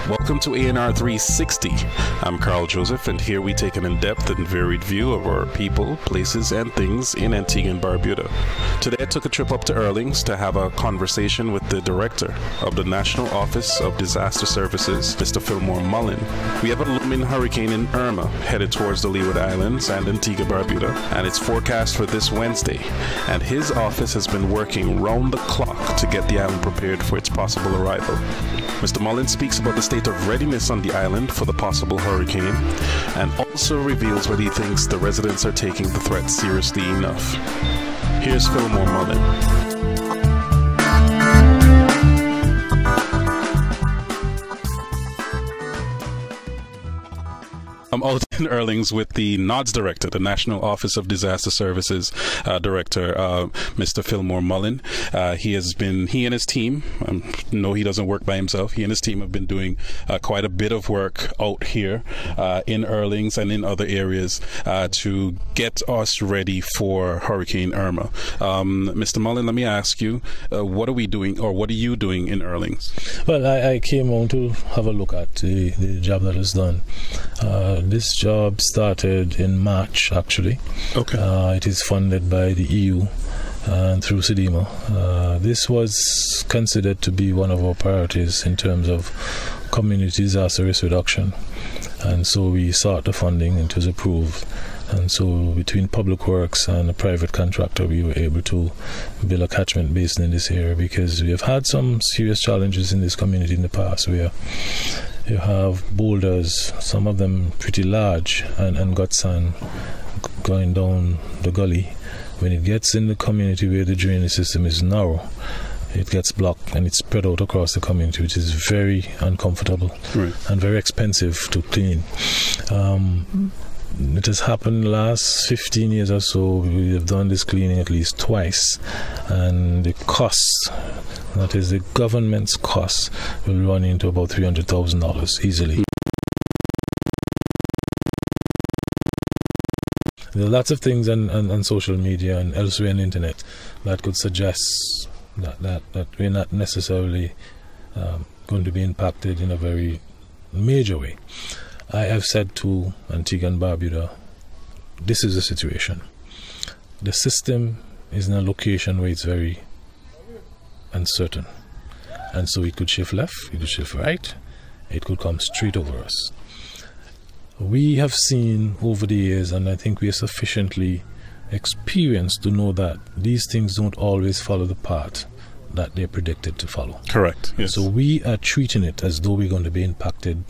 Welcome to ANR 360. I'm Carl Joseph, and here we take an in-depth and varied view of our people, places, and things in Antigua and Barbuda. Today I took a trip up to Erlings to have a conversation with the director of the National Office of Disaster Services, Mr. Philmore Mullin. We have a looming hurricane in Irma headed towards the Leeward Islands and Antigua Barbuda, and it's forecast for this Wednesday. And his office has been working round the clock to get the island prepared for its possible arrival. Mr. Mullin speaks about the state of readiness on the island for the possible hurricane and also reveals whether he thinks the residents are taking the threat seriously enough. Here's Philmore Mullin. I'm out in Erlings with the NODS director, the National Office of Disaster Services director, Mr. Philmore Mullin. He and his team, no, he doesn't work by himself. He and his team have been doing quite a bit of work out here in Erlings and in other areas to get us ready for Hurricane Irma. Mr. Mullin, let me ask you, what are we doing, or what are you doing in Erlings? Well, I came on to have a look at the job that is done. This job started in March, actually. Okay. It is funded by the EU and through SEDEMA. This was considered to be one of our priorities in terms of community disaster risk reduction. And so we sought the funding, and it was approved. And so between Public Works and a private contractor, we were able to build a catchment basin in this area, because we have had some serious challenges in this community in the past where you have boulders, some of them pretty large, and got sand going down the gully. When it gets in the community where the drainage system is narrow, it gets blocked and it's spread out across the community, which is very uncomfortable and very expensive to clean. It has happened the last 15 years or so. We have done this cleaning at least twice, and the cost, that is the government's cost, will run into about $300,000 easily. There are lots of things on social media and elsewhere on the internet that could suggest that we're not necessarily going to be impacted in a very major way. I have said to Antigua and Barbuda, this is the situation. The system is in a location where it's very uncertain. And so it could shift left, it could shift right, it could come straight over us. We have seen over the years, and I think we are sufficiently experienced to know that these things don't always follow the path that they're predicted to follow. Correct, yes. So we are treating it as though we're going to be impacted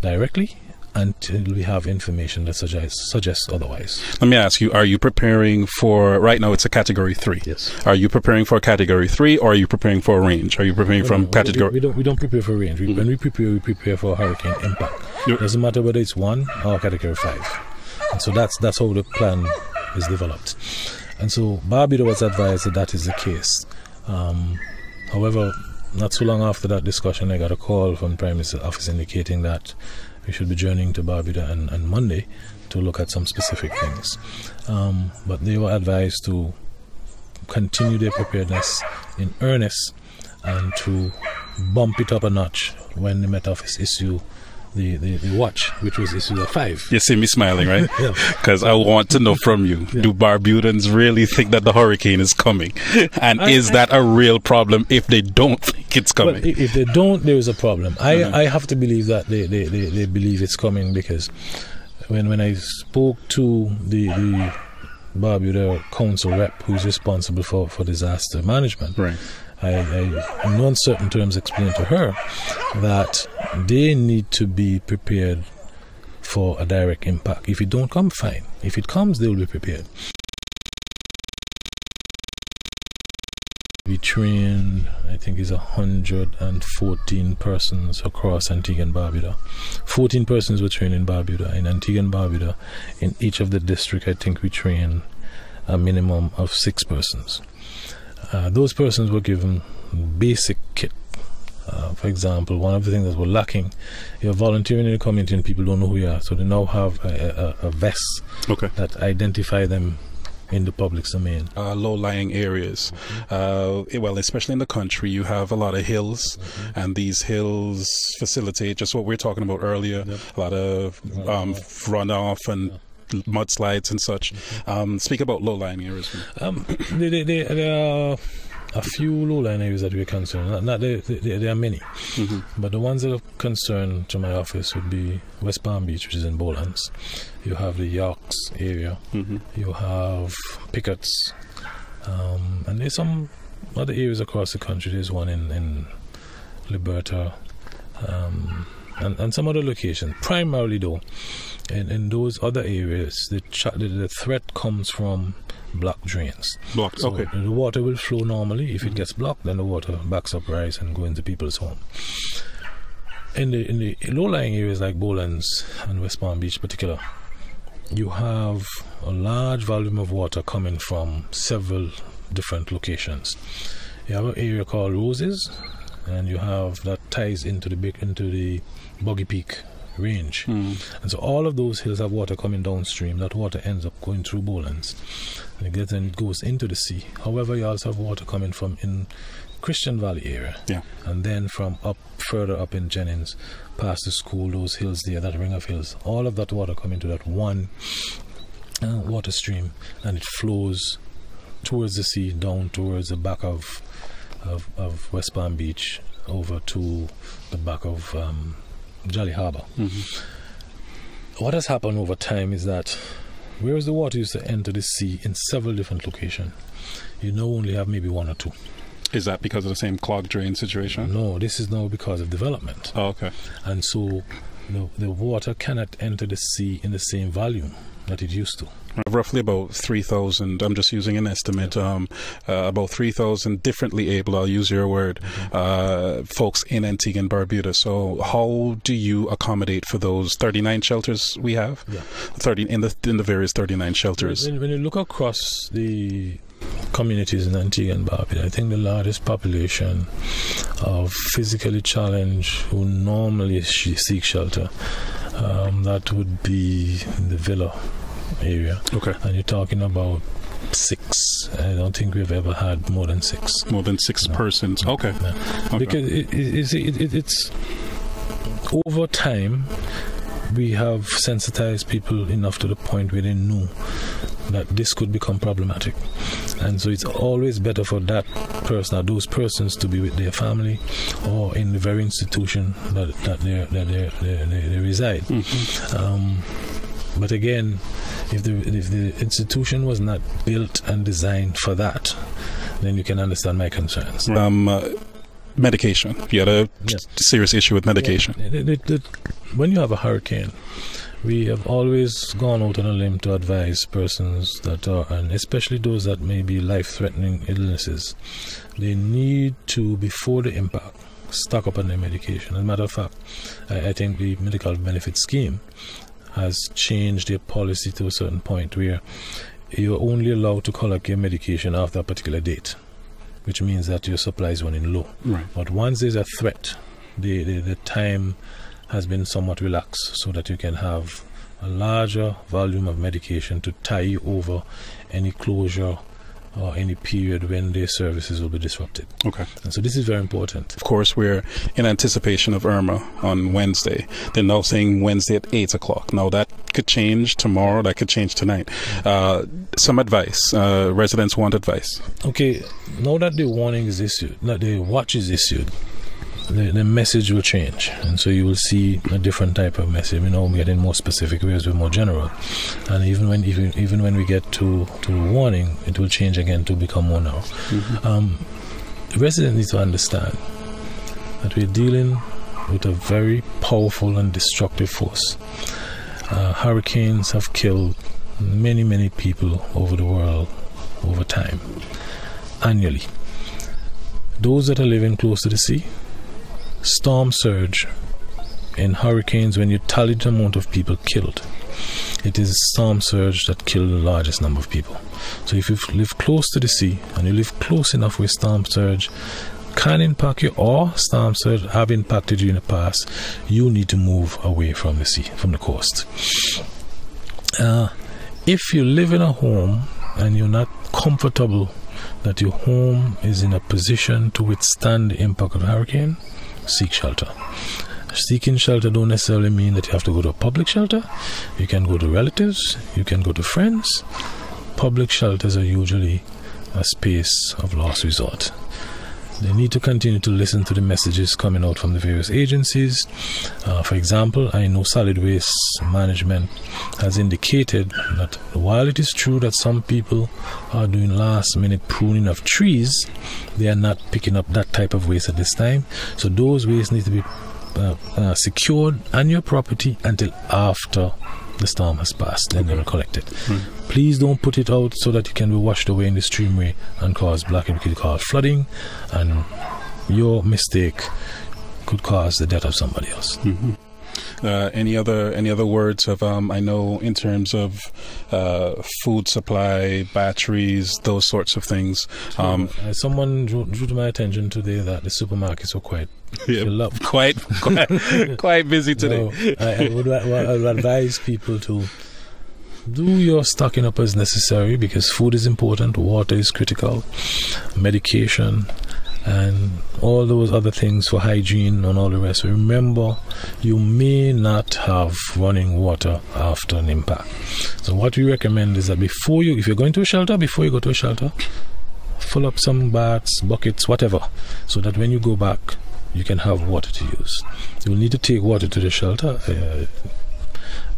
directly until we have information that suggests otherwise. Let me ask you, are you preparing for, right now it's a category 3. Yes. Are you preparing for a category 3, or are you preparing for a range? Are you preparing category? We don't prepare for range. When we prepare for hurricane impact. It doesn't matter whether it's 1 or category 5. And so that's how the plan is developed. And so Barbuda was advised that is the case. However, not so long after that discussion, I got a call from the Prime Minister's office indicating that we should be journeying to Barbuda on Monday to look at some specific things. But they were advised to continue their preparedness in earnest and to bump it up a notch when the Met Office issue the watch, which was issued at 5. You see me smiling, right? Yeah. Because I want to know from you, do Barbudans really think that the hurricane is coming? And is that a real problem if they don't think it's coming? Well, if they don't, there is a problem. I have to believe that they believe it's coming, because when I spoke to the Barbuda Council rep who's responsible for disaster management, I in no uncertain terms explained to her that they need to be prepared for a direct impact. If it don't come, fine. If it comes, they will be prepared. We trained, I think it's 114 persons across Antigua and Barbuda. 14 persons were trained in Barbuda. In Antigua and Barbuda, in each of the districts, I think we trained a minimum of 6 persons. Those persons were given basic kit. For example, one of the things that were lacking, you're volunteering in the community and people don't know who you are, so they now have a vest that identify them in the public domain. Low-lying areas. Well, especially in the country, you have a lot of hills, and these hills facilitate just what we were talking about earlier, a lot of runoff and mudslides and such. Speak about low-lying areas. There are a few low-lying areas that we're concerned. There are many, but the ones that are concerned to my office would be West Palm Beach, which is in Bowlands. You have the Yorks area. You have Pickett's, and there's some other areas across the country. There's one in Liberta, and some other locations. Primarily, though, in those other areas, the threat comes from blocked drains. Blocked, so okay. The water will flow normally. If it gets blocked, then the water backs up, rise, and go into people's home. In the low-lying areas like Bowlands and West Palm Beach in particular, you have a large volume of water coming from several different locations. You have an area called Roses, and you have that ties into the Boggy Peak range, and so all of those hills have water coming downstream. That water ends up going through Bowlands, and it goes into the sea. However, you also have water coming from in Christian Valley area, and then from further up in Jennings, past the school, those hills there, that ring of hills. All of that water coming to that one water stream, and it flows towards the sea, down towards the back of West Palm Beach, over to the back of Jolly Harbour. What has happened over time is that whereas the water used to enter the sea in several different locations, you now only have maybe one or two. Is that because of the same clogged drain situation? No, this is now because of development. Oh, okay. And so the water cannot enter the sea in the same volume that it used to. Roughly about 3,000, I'm just using an estimate, about 3,000 differently able, I'll use your word, folks in Antigua and Barbuda. So how do you accommodate for those 39 shelters we have? 30 in the various 39 shelters. When you look across the communities in Antigua and Barbuda, I think the largest population of physically challenged who normally seek shelter, that would be the Villa area. Okay. And you're talking about 6. I don't think we've ever had more than 6. More than 6 persons. Okay. Because it's over time, we have sensitized people enough to the point where they know that this could become problematic, and so it's always better for that person or those persons to be with their family or in the very institution that they reside. But again, if the institution was not built and designed for that, then you can understand my concerns. Medication. You had a serious issue with medication. When you have a hurricane, we have always gone out on a limb to advise persons that are, and especially those that may be life-threatening illnesses, they need to, before the impact, stock up on their medication. As a matter of fact, I think the medical benefit scheme has changed their policy to a certain point where you're only allowed to collect your medication after a particular date, which means that your supply is running low. Right. But once there's a threat, the time has been somewhat relaxed so that you can have a larger volume of medication to tie you over any closure or any period when their services will be disrupted. Okay. And so this is very important. Of course, we're in anticipation of Irma on Wednesday. They're now saying Wednesday at 8 o'clock. Now that could change tomorrow, that could change tonight. Some advice. Residents want advice. Okay, now that the warning is issued, that the watch is issued, the message will change, and so you will see a different type of message. We know we're getting more specific, whereas we're more general. And even when we get to the warning, it will change again to become more narrow. The residents need to understand that we're dealing with a very powerful and destructive force. Hurricanes have killed many people over the world over time, annually. Those that are living close to the sea, storm surge in hurricanes, when you tally the amount of people killed, it is storm surge that killed the largest number of people. So if you live close to the sea and you live close enough where storm surge can impact you or storm surge have impacted you in the past, you need to move away from the sea, from the coast. If you live in a home and you're not comfortable that your home is in a position to withstand the impact of a hurricane, seek shelter. Seeking shelter don't necessarily mean that you have to go to a public shelter. You can go to relatives, you can go to friends. Public shelters are usually a space of last resort. They need to continue to listen to the messages coming out from the various agencies. For example, I know Solid Waste Management has indicated that while it is true that some people are doing last-minute pruning of trees, they are not picking up that type of waste at this time. So those wastes need to be secured on your property until after the storm has passed, then they will collect it. Please don't put it out so that it can be washed away in the streamway and cause flooding, and your mistake could cause the death of somebody else. Any other words of I know in terms of food supply, batteries, those sorts of things. Someone drew to my attention today that the supermarkets were quite quite busy today. I would advise people to do your stocking up as necessary, because food is important, water is critical, medication, and all those other things for hygiene and all the rest. Remember, you may not have running water after an impact. So what we recommend is that if you're going to a shelter, before you go to a shelter, fill up some baths, buckets, whatever, so that when you go back, you can have water to use. You'll need to take water to the shelter.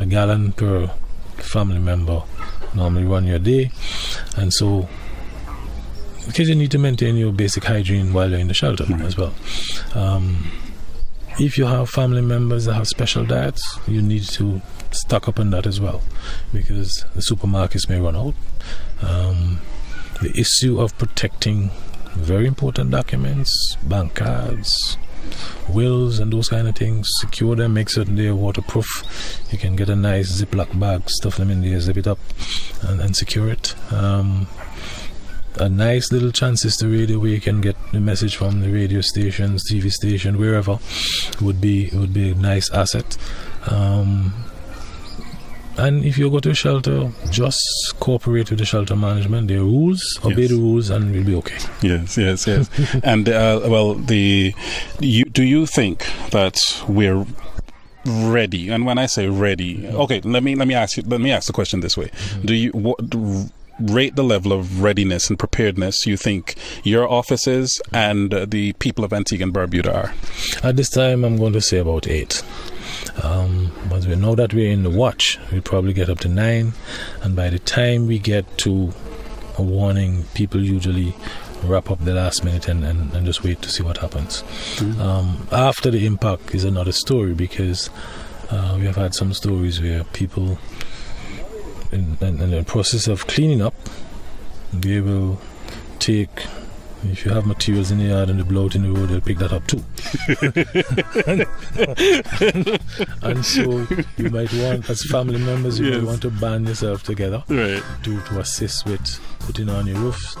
A gallon per family member normally run your day, and so because you need to maintain your basic hygiene while you're in the shelter as well. If you have family members that have special diets, you need to stock up on that as well, because the supermarkets may run out. The issue of protecting very important documents, bank cards, wills, and those kind of things, secure them, make certain they're waterproof. You can get a nice Ziploc bag, stuff them in there, zip it up, and secure it. A nice little transistor radio where you can get the message from the radio stations, TV station, wherever, would be a nice asset. And if you go to a shelter, just cooperate with the shelter management. There are rules, obey the rules, and we'll be okay. Yes. And do you think that we're ready? And when I say ready, okay, let me ask the question this way: do you rate the level of readiness and preparedness you think your offices and the people of Antigua and Barbuda are? At this time, I'm going to say about 8. But we know that we're in the watch, we'll probably get up to 9, and by the time we get to a warning, people usually wrap up the last minute and just wait to see what happens. After the impact is another story, because we have had some stories where people in the process of cleaning up, they will take, if you have materials in the yard and they blow out in the road, they'll pick that up too. and so you might want, as family members, you might want to band yourself together to assist with putting on your roofs.